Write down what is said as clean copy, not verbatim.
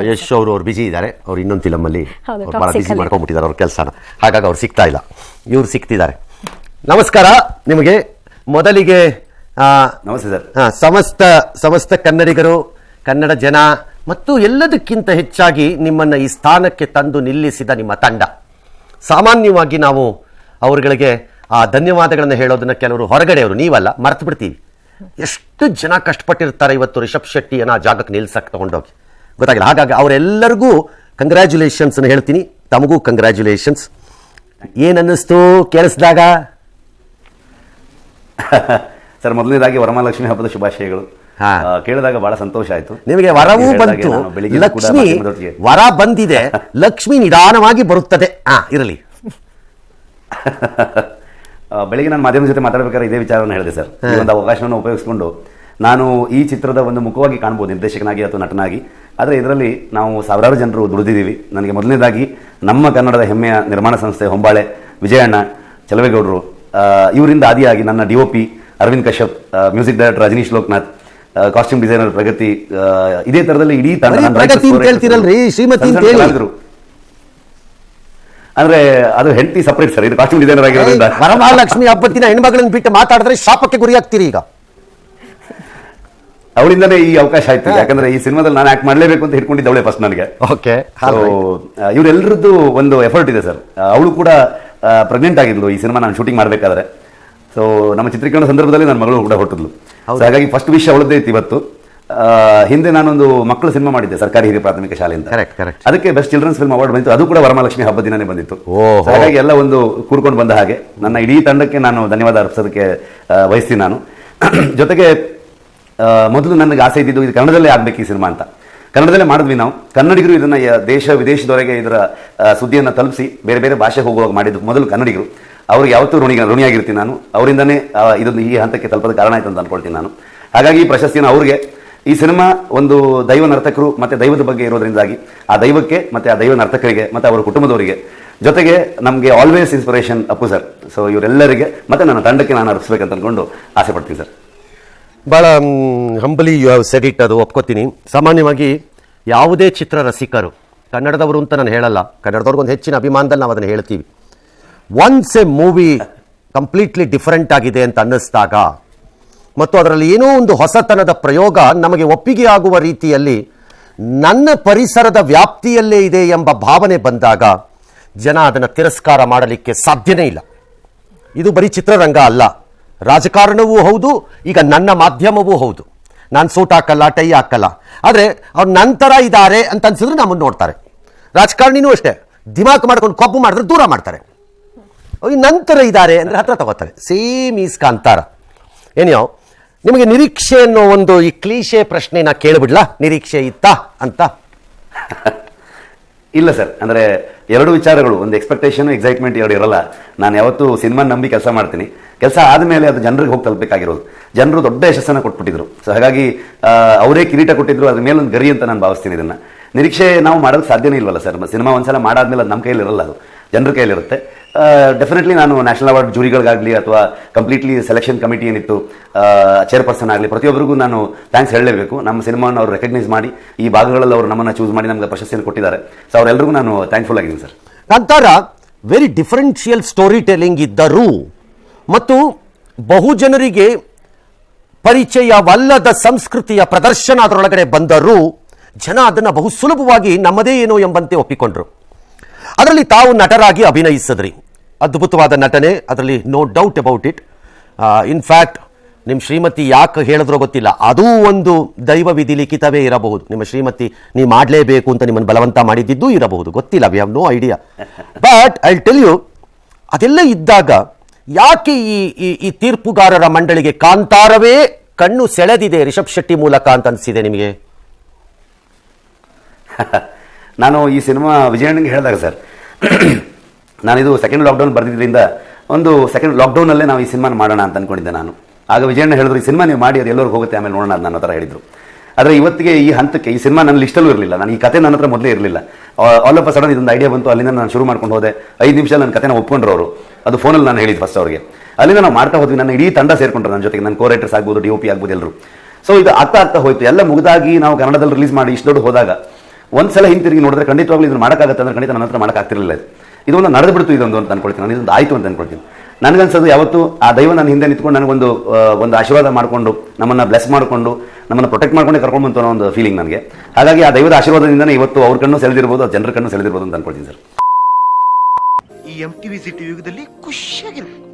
ಯಶ್ ಅವ್ರು ಬಿಜಿ ಇದ್ದಾರೆ. ಅವ್ರು ಇನ್ನೊಂದು ಫಿಲಮಲ್ಲಿ ಹೌದು, ಭಾಳ toxic ಬಿಜಿ ಅಲ್ಲಿ. ಮಾಡ್ಕೊಂಡ್ಬಿಟ್ಟಿದ್ದಾರೆ ಅವ್ರ ಕೆಲಸನ, ಹಾಗಾಗಿ ಅವ್ರು ಸಿಗ್ತಾ ಇಲ್ಲ. ಇವ್ರು ಸಿಗ್ತಿದ್ದಾರೆ. ನಮಸ್ಕಾರ ನಿಮಗೆ. ಮೊದಲಿಗೆ ನಮಸ್ತೆ ಸರ್. ಸಮಸ್ತ ಕನ್ನಡಿಗರು, ಕನ್ನಡ ಜನ ಮತ್ತು ಎಲ್ಲದಕ್ಕಿಂತ ಹೆಚ್ಚಾಗಿ ನಿಮ್ಮನ್ನು ಈ ಸ್ಥಾನಕ್ಕೆ ತಂದು ನಿಲ್ಲಿಸಿದ ನಿಮ್ಮ ತಂಡ, ಸಾಮಾನ್ಯವಾಗಿ ನಾವು ಅವರುಗಳಿಗೆ ಆ ಧನ್ಯವಾದಗಳನ್ನು ಹೇಳೋದನ್ನ ಕೆಲವರು ಹೊರಗಡೆಯವರು, ನೀವಲ್ಲ, ಮರ್ತು ಬಿಡ್ತೀವಿ. ಎಷ್ಟು ಜನ ಕಷ್ಟಪಟ್ಟಿರ್ತಾರೆ ಇವತ್ತು ರಿಷಬ್ ಶೆಟ್ಟಿಯನ್ನು ಆ ಜಾಗಕ್ಕೆ ನಿಲ್ಸಕ್ಕೆ ತಗೊಂಡೋಗಿ, ಗೊತ್ತಾಗಿಲ್ಲ. ಹಾಗಾಗಿ ಅವರೆಲ್ಲರಿಗೂ ಕಂಗ್ರ್ಯಾಚುಲೇಷನ್ಸ್ ಹೇಳ್ತೀನಿ. ತಮಗೂ ಕಂಗ್ರ್ಯಾಚುಲೇಷನ್ಸ್. ಏನನ್ನಿಸ್ತು ಕೇಳಿಸಿದಾಗ? ಸರ್, ಮೊದಲನೇದಾಗಿ ವರಮಹಾಲಕ್ಷ್ಮಿ ಹಬ್ಬದ ಶುಭಾಶಯಗಳು. ಕೇಳಿದಾಗ ಬಹಳ ಸಂತೋಷ ಆಯ್ತು. ನಿಮಗೆ ವರವೂ ಬಂತು, ಲಕ್ಷ್ಮಿ ವರ ಬಂದಿದೆ, ಲಕ್ಷ್ಮಿ ನಿಧಾನವಾಗಿ ಬರುತ್ತದೆ. ಇರಲಿ. ಬೆಳಿಗ್ಗೆ ನಾನು ಮಾಧ್ಯಮದ ಜೊತೆ ಮಾತಾಡಬೇಕಾದ್ರೆ ಇದೇ ವಿಚಾರವನ್ನು ಹೇಳಿದೆ ಸರ್. ಈ ಒಂದು ಅವಕಾಶವನ್ನು ಉಪಯೋಗಿಸಿಕೊಂಡು ನಾನು ಈ ಚಿತ್ರದ ಒಂದು ಮುಖವಾಗಿ ಕಾಣ್ಬೋದು, ನಿರ್ದೇಶಕನಾಗಿ ಅಥವಾ ನಟನಾಗಿ. ಆದರೆ ಇದರಲ್ಲಿ ನಾವು ಸಾವಿರಾರು ಜನರು ದುಡಿದಿದ್ದೀವಿ. ನನಗೆ ಮೊದಲನೇದಾಗಿ ನಮ್ಮ ಕನ್ನಡದ ಹೆಮ್ಮೆಯ ನಿರ್ಮಾಣ ಸಂಸ್ಥೆ ಹೊಂಬಾಳೆ ವಿಜಯಣ್ಣ ಚಲವೇಗೌಡರು, ಇವರಿಂದ ಆದಿಯಾಗಿ ನನ್ನ DOP Arvind Kashyap, music director Rajanish Lokanath, costume designer Pragati, ಇದೇ ತರದಲ್ಲಿ ಇಡೀ ತಂಡ ಅಂದ್ರೆ ಅದು ಹೆಂಡತಿ ಸಪರೇಟ್ ಸರ್, ಇದು ಕಾಸ್ಟ್ಯೂಮ್ ಡಿಸೈನರ್ ಆಗಿರೋದ್ರಿಂದ. ವರಮಹಾಲಕ್ಷ್ಮಿ ಹಬ್ಬದ ಹೆಣ್ಮಗಳನ್ನು ಬಿಟ್ಟು ಮಾತಾಡಿದ್ರೆ ಶಾಪಕ್ಕೆ ಗುರಿಯಾಗ್ತೀರಿ. ಈಗ ಅವಳಿಂದನೇ ಈ ಅವಕಾಶ ಆಯ್ತು. ಯಾಕಂದ್ರೆ ಈ ಸಿನಿಮಾದಲ್ಲಿ ನಾನು ಆಕ್ಟ್ ಮಾಡಲೇಬೇಕು ಅಂತ ಹಿಡ್ಕೊಂಡಿದ್ದ ಅವಳೇ ಫಸ್ಟ್ ನನಗೆ. ಓಕೆ, ಇವರೆಲ್ಲರದ್ದು ಒಂದು ಎಫರ್ಟ್ ಇದೆ ಸರ್. ಅವಳು ಕೂಡ ಪ್ರೆಗ್ನೆಂಟ್ ಆಗಿದ್ಲು ಈ ಸಿನಿಮಾ ನಾನು ಶೂಟಿಂಗ್ ಮಾಡಬೇಕಾದ್ರೆ. ಸೊ ನಮ್ಮ ಚಿತ್ರೀಕರಣ ಸಂದರ್ಭದಲ್ಲಿ ನನ್ನ ಮಗಳು ಕೂಡ ಹೊರಟಿದ್ಲು. ಹಾಗಾಗಿ ಫಸ್ಟ್ ವಿಷಯ ಅವಳದ್ದೇ ಇತ್ತು ಇವತ್ತು. ಹಿಂದೆ ನಾನೊಂದು ಮಕ್ಕಳ ಸಿನಿಮಾ ಮಾಡಿದ್ದೆ ಸರ್ಕಾರಿ ಹಿರಿಯ ಪ್ರಾಥಮಿಕ ಶಾಲೆಯಿಂದ. ಅದಕ್ಕೆ ಬೆಸ್ಟ್ ಚಿಲ್ಡ್ರನ್ಸ್ ಫಿಲ್ಮ್ ಅವಾರ್ಡ್ ಬಂದಿತ್ತು. ಅದು ಕೂಡ ವರಮಹಾಲಕ್ಷ್ಮಿ ಹಬ್ಬ ದಿನನೇ ಬಂದಿತ್ತು. ಹಾಗಾಗಿ ಎಲ್ಲ ಒಂದು ಕೂರ್ಕೊಂಡು ಬಂದ ಹಾಗೆ ನನ್ನ ಇಡೀ ತಂಡಕ್ಕೆ ನಾನು ಧನ್ಯವಾದ ಅರ್ಪಿಸೋದಕ್ಕೆ ಬಯಸ್ತೀನಿ ನಾನು. ಜೊತೆಗೆ ಮೊದಲು ನನಗೆ ಆಸೆ ಇದ್ದಿದ್ದು ಇದು ಕನ್ನಡದಲ್ಲೇ ಆಗ್ಬೇಕು ಈ ಸಿನಿಮಾ ಅಂತ. ಕನ್ನಡದಲ್ಲೇ ಮಾಡಿದ್ವಿ ನಾವು. ಕನ್ನಡಿಗರು ಇದನ್ನ ದೇಶ ವಿದೇಶದವರೆಗೆ ಇದರ ಸುದ್ದಿಯನ್ನು ತಲುಪಿಸಿ ಬೇರೆ ಬೇರೆ ಭಾಷೆ ಹೋಗುವಾಗ ಮಾಡಿದ್ದು ಮೊದಲು ಕನ್ನಡಿಗರು. ಅವ್ರಿಗೆ ಯಾವತ್ತೂ ಋಣಿಯಾಗಿರ್ತೀನಿ ನಾನು. ಅವರಿಂದನೇ ಇದೊಂದು ಈ ಹಂತಕ್ಕೆ ತಲುಪದ ಕಾರಣ ಆಯ್ತು ಅಂತ ಅನ್ಕೊಳ್ತೀನಿ ನಾನು. ಹಾಗಾಗಿ ಈ ಪ್ರಶಸ್ತಿಯನ್ನು ಅವ್ರಿಗೆ, ಈ ಸಿನಿಮಾ ಒಂದು ದೈವ ನರ್ತಕರು ಮತ್ತೆ ದೈವದ ಬಗ್ಗೆ ಇರೋದ್ರಿಂದಾಗಿ ಆ ದೈವಕ್ಕೆ ಮತ್ತೆ ಆ ದೈವ ನರ್ತಕರಿಗೆ ಮತ್ತೆ ಅವರ ಕುಟುಂಬದವರಿಗೆ, ಜೊತೆಗೆ ನಮಗೆ always inspiration Appu sir. So ಇವರೆಲ್ಲರಿಗೆ ಮತ್ತೆ ನನ್ನ ತಂಡಕ್ಕೆ ನಾನು ಅರ್ಪಿಸ್ಬೇಕಂತ ಅನ್ಕೊಂಡು ಆಸೆ ಪಡ್ತೀನಿ ಸರ್. ಭಾಳ ಹಂಬಲಿ ಯು ಹ್ಯಾವ್ ಸೆಡ್ ಇಟ್, ಅದು ಒಪ್ಕೋತೀನಿ. ಸಾಮಾನ್ಯವಾಗಿ ಯಾವುದೇ ಚಿತ್ರ ರಸಿಕರು, ಕನ್ನಡದವರು ಅಂತ ನಾನು ಹೇಳಲ್ಲ, ಕನ್ನಡದವ್ರಿಗೊಂದು ಹೆಚ್ಚಿನ ಅಭಿಮಾನದಲ್ಲಿ ನಾವು ಅದನ್ನು ಹೇಳ್ತೀವಿ. Once A movie completely different ಆಗಿದೆ ಅಂತ ಅನ್ನಿಸ್ದಾಗ ಮತ್ತು ಅದರಲ್ಲಿ ಏನೋ ಒಂದು ಹೊಸತನದ ಪ್ರಯೋಗ ನಮಗೆ ಒಪ್ಪಿಗೆ ಆಗುವ ರೀತಿಯಲ್ಲಿ ನನ್ನ ಪರಿಸರದ ವ್ಯಾಪ್ತಿಯಲ್ಲೇ ಇದೆ ಎಂಬ ಭಾವನೆ ಬಂದಾಗ ಜನ ಅದನ್ನು ತಿರಸ್ಕಾರ ಮಾಡಲಿಕ್ಕೆ ಸಾಧ್ಯನೇ ಇಲ್ಲ. ಇದು ಬರೀ ಚಿತ್ರರಂಗ ಅಲ್ಲ, ರಾಜಕಾರಣವೂ ಹೌದು, ಈಗ ನನ್ನ ಮಾಧ್ಯಮವೂ ಹೌದು. ನಾನು ಸೂಟ್ ಹಾಕಲ್ಲ, ಟೈ ಹಾಕಲ್ಲ, ಆದರೆ ಅವ್ರು ನಂತರ ಇದ್ದಾರೆ ಅಂತ ಅನ್ಸಿದ್ರೆ ನಮ್ಮನ್ನು ನೋಡ್ತಾರೆ. ರಾಜಕಾರಣಿನೂ ಅಷ್ಟೇ, ದಿಮಾಕ್ ಮಾಡ್ಕೊಂಡು ಕೊಬ್ಬು ಮಾಡಿದ್ರೆ ದೂರ ಮಾಡ್ತಾರೆ. ನಂತರ ಇದ್ದಾರೆ ಅಂದರೆ ಹತ್ರ ತಗೋತಾರೆ. Same is Kantara. ಏನೋ ನಿಮಗೆ ನಿರೀಕ್ಷೆ ಅನ್ನೋ ಒಂದು ಈ ಕ್ಲೀಶೆ ಪ್ರಶ್ನೆನ ಕೇಳಿಬಿಡ್ಲಾ? ನಿರೀಕ್ಷೆ ಇತ್ತಾ ಅಂತ? ಇಲ್ಲ ಸರ್, ಅಂದ್ರೆ ಎರಡು ವಿಚಾರಗಳು, ಒಂದು ಎಕ್ಸ್ಪೆಕ್ಟೇಷನ್, ಎಕ್ಸೈಟ್ಮೆಂಟ್ ಎರಡು ಇರಲ್ಲ. ನಾನು ಯಾವತ್ತೂ ಸಿನಿಮಾ ನಂಬಿ ಕೆಲಸ ಮಾಡ್ತೀನಿ. ಕೆಲಸ ಆದಮೇಲೆ ಅದು ಜನರಿಗೆ ಹೋಗಿ ತಲುಪಬೇಕಾಗಿರೋದು. ಜನರು ದೊಡ್ಡ ಯಶಸ್ಸನ್ನು ಕೊಟ್ಬಿಟ್ಟಿದ್ರು. ಸೊ ಹಾಗಾಗಿ ಅವರೇ ಕಿರೀಟ ಕೊಟ್ಟಿದ್ರು, ಅದ್ರ ಮೇಲೆ ಒಂದು ಗರಿ ಅಂತ ನಾನು ಭಾವಿಸ್ತೀನಿ. ಇದನ್ನ ನಿರೀಕ್ಷೆ ನಾವು ಮಾಡೋಕ್ಕೆ ಸಾಧ್ಯನೇ ಇಲ್ವಲ್ಲ ಸರ್. ಸಿನಿಮಾ ಒಂದ್ಸಲ ಮಾಡಾದ್ಮೇಲೆ ಅದು ನಮ್ಮ ಕೈಯಲ್ಲಿ ಇರಲ್ಲ, ಅದು ಜನರ ಕೈಯಲ್ಲಿರುತ್ತೆ. ಡೆಫಿನೆಟ್ಲಿ ನಾನು ನ್ಯಾಷನಲ್ ಅವಾರ್ಡ್ ಜೂರಿಗಳಿಗಾಗಲಿ ಅಥವಾ ಕಂಪ್ಲೀಟ್ಲಿ ಸೆಲೆಕ್ಷನ್ ಕಮಿಟಿ ಏನಿತ್ತು ಚೇರ್ಪರ್ಸನ್ ಆಗಲಿ ಪ್ರತಿಯೊಬ್ಬರಿಗೂ ನಾನು ಥ್ಯಾಂಕ್ಸ್ ಹೇಳಲೇಬೇಕು. ನಮ್ಮ ಸಿನಿಮಾವನ್ನು ಅವರು ರೆಕಗ್ನೈಸ್ ಮಾಡಿ ಈ ಭಾಗಗಳಲ್ಲಿ ಅವರು ನಮ್ಮನ್ನು ಚೂಸ್ ಮಾಡಿ ನಮಗೆ ಪ್ರಶಸ್ತಿಯನ್ನು ಕೊಟ್ಟಿದ್ದಾರೆ. ಸೊ ಅವರೆಲ್ಲರಿಗೂ ನಾನು ಥ್ಯಾಂಕ್ಫುಲ್ ಆಗಿದ್ದೀನಿ sir. Kantara very differential story telling ಇದ್ದರೂ ಮತ್ತು ಬಹುಜನರಿಗೆ ಪರಿಚಯವಲ್ಲದ ಸಂಸ್ಕೃತಿಯ ಪ್ರದರ್ಶನ ಅದರೊಳಗಡೆ ಬಂದರೂ ಜನ ಅದನ್ನು ಬಹು ಸುಲಭವಾಗಿ ನಮ್ಮದೇ ಏನೋ ಎಂಬಂತೆ ಒಪ್ಪಿಕೊಂಡ್ರು. ಅದರಲ್ಲಿ ತಾವು ನಟರಾಗಿ ಅಭಿನಯಿಸಿದ್ರಿ, ಅದ್ಭುತವಾದ ನಟನೆ, ಅದರಲ್ಲಿ no doubt about it. In fact ನಿಮ್ಮ ಶ್ರೀಮತಿ ಯಾಕೆ ಹೇಳಿದ್ರೋ ಗೊತ್ತಿಲ್ಲ, ಅದೂ ಒಂದು ದೈವ ವಿಧಿ ಲಿಖಿತವೇ ಇರಬಹುದು. ನಿಮ್ಮ ಶ್ರೀಮತಿ ನೀವು ಮಾಡಲೇಬೇಕು ಅಂತ ನಿಮ್ಮನ್ನು ಬಲವಂತ ಮಾಡಿದ್ದು ಇರಬಹುದು, ಗೊತ್ತಿಲ್ಲ, we have no idea. But I tell you, ಅದೆಲ್ಲ ಇದ್ದಾಗ ಯಾಕೆ ಈ ತೀರ್ಪುಗಾರರ ಮಂಡಳಿಗೆ ಕಾಂತಾರವೇ ಕಣ್ಣು ಸೆಳೆದಿದೆ ರಿಷಬ್ ಶೆಟ್ಟಿ ಮೂಲಕ ಅಂತ ಅನಿಸಿದೆ ನಿಮಗೆ? ನಾನು ಈ ಸಿನಿಮಾ ವಿಜಯಣ್ಣಂಗೆ ಹೇಳಿದಾಗ ಸರ್, ನಾನಿದು ಸೆಕೆಂಡ್ ಲಾಕ್ಡೌನ್ ಬರೆದಿದ್ದರಿಂದ ಒಂದು ಸೆಕೆಂಡ್ ಲಾಕ್ಡೌನಲ್ಲೇ ನಾವು ಈ ಸಿನಿಮಾ ಮಾಡೋಣ ಅಂತ ಅಂದ್ಕೊಂಡಿದ್ದೆ ನಾನು. ಆಗ ವಿಜಯಣ್ಣ ಹೇಳಿದ್ರು, ಈ ಸಿನಿಮಾ ನೀವು ಮಾಡಿ ಅದು ಎಲ್ಲರಿಗೂ ಹೋಗುತ್ತೆ, ಆಮೇಲೆ ನೋಡೋಣ ಅದು ನನ್ನ ಹತ್ರ ಹೇಳಿದ್ರು. ಆದರೆ ಇವತ್ತಿಗೆ ಈ ಹಂತಕ್ಕೆ ಈ ಸಿನಿಮಾ ನನ್ನ ಲಿಸ್ಟಲ್ಲೂ ಇರಲಿಲ್ಲ. ನಾನು ಈ ಕತೆ ನನ್ನ ಹತ್ರ ಮೊದಲೇ ಇರಲಿಲ್ಲ. ಆಲ್ ಆಫ್ ಅ ಸಡನ್ ಇದೊಂದು ಐಡಿಯಾ ಬಂತು. ಅಲ್ಲಿಂದ ನಾನು ಶುರು ಮಾಡ್ಕೊಂಡು ಹೋದೆ. 5 ನಿಮಿಷ ನನ್ನ ಕತೆನ ಒಪ್ಕೊಂಡ್ರು ಅವರು. ಅದು ಫೋನಲ್ಲಿ ನಾನು ಹೇಳಿದ್ದು ಫಸ್ಟ್ ಅವರಿಗೆ. ಅಲ್ಲಿಂದ ನಾವು ಮಾಡ್ತಾ ಹೋದ್ವಿ. ನನ್ನ ಇಡೀ ತಂಡ ಸೇರ್ಕೊಂಡ್ರು ನನ್ನ ಜೊತೆಗೆ. ನನ್ನ ಕೋ-ರೈಟರ್ಸ್ ಆಗ್ಬೋದು, DOP ಆಗ್ಬೋದು ಎಲ್ಲರೂ. ಸೊ ಇದು ಆಗ್ತಾ ಹೋಯ್ತು. ಎಲ್ಲ ಮುಗಿದಾಗಿ ನಾವು ಕನ್ನಡದಲ್ಲಿ ರಿಲೀಸ್ ಮಾಡಿ ಇಷ್ಟು ದೊಡ್ಡ ಹೋದಾಗ ಒಂದ್ಸಲ ಹಿಂತಿರುಗಿ ನೋಡಿದ್ರೆ ಖಂಡಿತವಾಗ್ಲೂ ಇದನ್ನು ಮಾಡೋಕ್ಕಾಗತ್ತೆ ಅಂದ್ರೆ ಖಂಡಿತ ನನ್ನ ಹತ್ರ ಮಾಡೋಕ್ಕಾಗ್ತಿರಲಿಲ್ಲ. ಇದೊಂದು ನಡೆದು ಬಿಡ್ತು ಇದೊಂದು ಅಂತ ಅನ್ಕೊಳ್ತೀನಿ ನಾನು, ಇದೊಂದು ಆಯಿತು ಅಂತ ಅನ್ಕೊಳ್ತೀನಿ. ನನಗನ್ಸೋದು ಯಾವತ್ತು ಆ ದೈವ ನನ್ನ ಹಿಂದೆ ನಿಂತ್ಕೊಂಡು ನನಗೊಂದು ಒಂದು ಆಶೀರ್ವಾದ ಮಾಡಿಕೊಂಡು ನಮ್ಮನ್ನು ಬ್ಲೆಸ್ ಮಾಡಿಕೊಂಡು ನಮ್ಮನ್ನು ಪ್ರೊಟೆಕ್ಟ್ ಮಾಡ್ಕೊಂಡೆ ಕರ್ಕೊಂಡು ಬಂತು ಅನ್ನೋ ಒಂದು ಫೀಲಿಂಗ್ ನನಗೆ. ಹಾಗಾಗಿ ಆ ದೈವದ ಆಶೀರ್ವಾದದಿಂದನೇ ಇವತ್ತು ಅವ್ರ ಕಣ್ಣು ಸೆಳೆದಿರ್ಬೋದು, ಜನರ ಕಣ್ಣು ಸೆಳೆದಿರ್ಬೋದು ಅಂತ ಅನ್ಕೊಳ್ತೀನಿ ಸರ್. ಈ MTV ಸಿಟಿ ಯುಗದಲ್ಲಿ ಖುಷಿಯಾಗಿರ್ಬೇಕು.